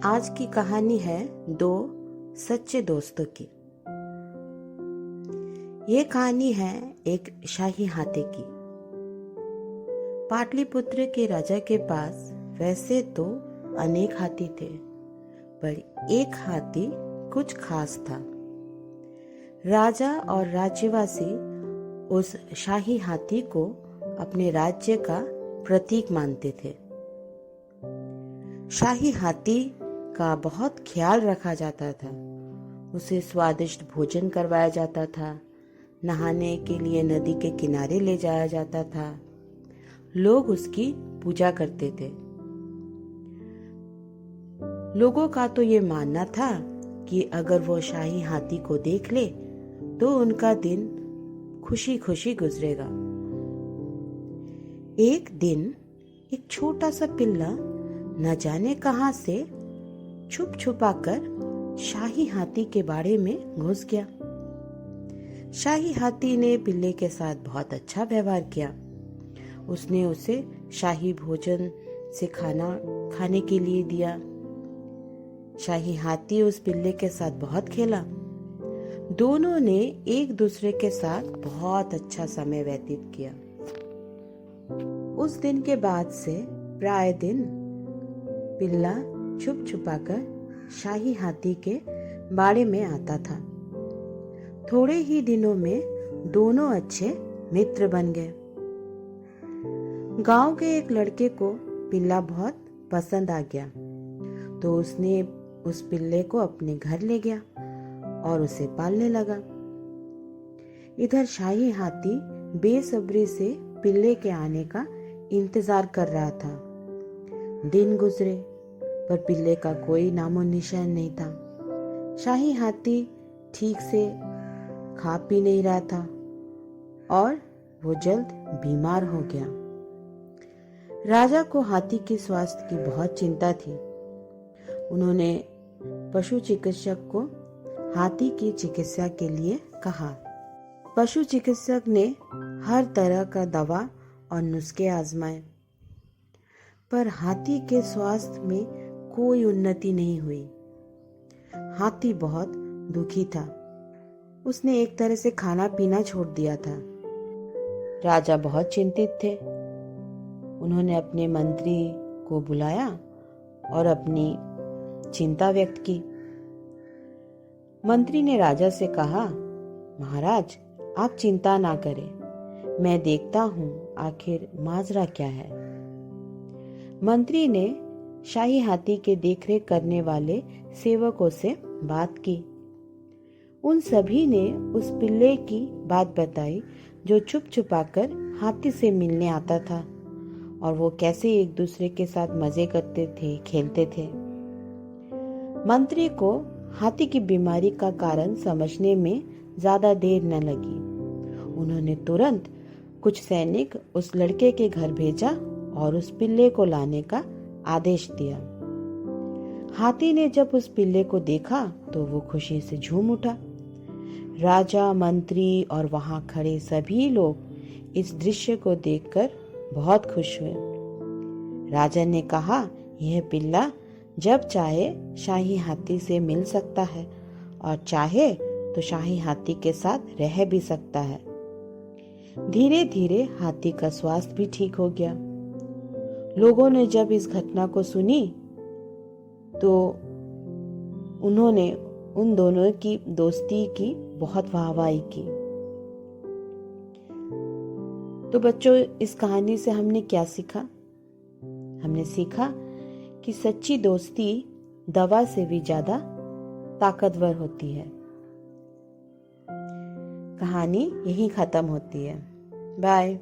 आज की कहानी है दो सच्चे दोस्तों की। ये कहानी है एक शाही हाथी की। पाटलिपुत्र के राजा के पास वैसे तो अनेक हाथी थे, पर एक हाथी कुछ खास था। राजा और राज्यवासी उस शाही हाथी को अपने राज्य का प्रतीक मानते थे। शाही हाथी का बहुत ख्याल रखा जाता था। उसे स्वादिष्ट भोजन करवाया जाता था, नहाने के लिए नदी के किनारे ले जाया जाता था। लोग उसकी पूजा करते थे। लोगों का तो ये मानना था कि अगर वो शाही हाथी को देख ले तो उनका दिन खुशी खुशी गुजरेगा। एक दिन एक छोटा सा पिल्ला न जाने कहां से छुप छुपा कर शाही हाथी के बाड़े में घुस गया। शाही हाथी ने पिल्ले के साथ बहुत अच्छा व्यवहार किया। उसने उसे शाही भोजन से खाना खाने के लिए दिया। शाही हाथी उस पिल्ले के साथ बहुत खेला। दोनों ने एक दूसरे के साथ बहुत अच्छा समय व्यतीत किया। उस दिन के बाद से प्राय दिन पिल्ला छुप छुपाकर शाही हाथी के बाड़े में आता था। थोड़े ही दिनों में दोनों अच्छे मित्र बन गए। गांव के एक लड़के को पिल्ला बहुत पसंद आ गया, तो उसने उस पिल्ले को अपने घर ले गया और उसे पालने लगा। इधर शाही हाथी बेसब्री से पिल्ले के आने का इंतजार कर रहा था। दिन गुजरे पर पिल्ले का कोई नामो निशान नहीं था। शाही हाथी ठीक से खा पी नहीं रहा था और वो जल्द बीमार हो गया। राजा को हाथी के स्वास्थ्य की बहुत चिंता थी। उन्होंने पशु चिकित्सक को हाथी की चिकित्सा के लिए कहा। पशु चिकित्सक ने हर तरह का दवा और नुस्खे आजमाए, पर हाथी के स्वास्थ्य में कोई उन्नति नहीं हुई। हाथी बहुत दुखी था। उसने एक तरह से खाना पीना छोड़ दिया था। राजा बहुत चिंतित थे। उन्होंने अपने मंत्री को बुलाया और अपनी चिंता व्यक्त की। मंत्री ने राजा से कहा, महाराज, आप चिंता ना करें, मैं देखता हूं आखिर माजरा क्या है। मंत्री ने शाही हाथी के देखरेख करने वाले सेवकों से बात की। उन सभी ने उस पिल्ले की बात बताई जो चुप छुपाकर हाथी से मिलने आता था और वो कैसे एक दूसरे के साथ मजे करते थे, खेलते थे। मंत्री को हाथी की बीमारी का कारण समझने में ज्यादा देर न लगी। उन्होंने तुरंत कुछ सैनिक उस लड़के के घर भेजा और उस पिल्ले को लाने का आदेश दिया। हाथी ने जब उस पिल्ले को देखा तो वो खुशी से झूम उठा। राजा, मंत्री और वहां खड़े सभी लोग इस दृश्य को देखकर बहुत खुश हुए। राजा ने कहा, यह पिल्ला जब चाहे शाही हाथी से मिल सकता है और चाहे तो शाही हाथी के साथ रह भी सकता है। धीरे धीरे हाथी का स्वास्थ्य भी ठीक हो गया। लोगों ने जब इस घटना को सुनी तो उन्होंने उन दोनों की दोस्ती की बहुत वाहवाही की। तो बच्चों, इस कहानी से हमने क्या सीखा? हमने सीखा कि सच्ची दोस्ती दवा से भी ज्यादा ताकतवर होती है। कहानी यहीं खत्म होती है। बाय।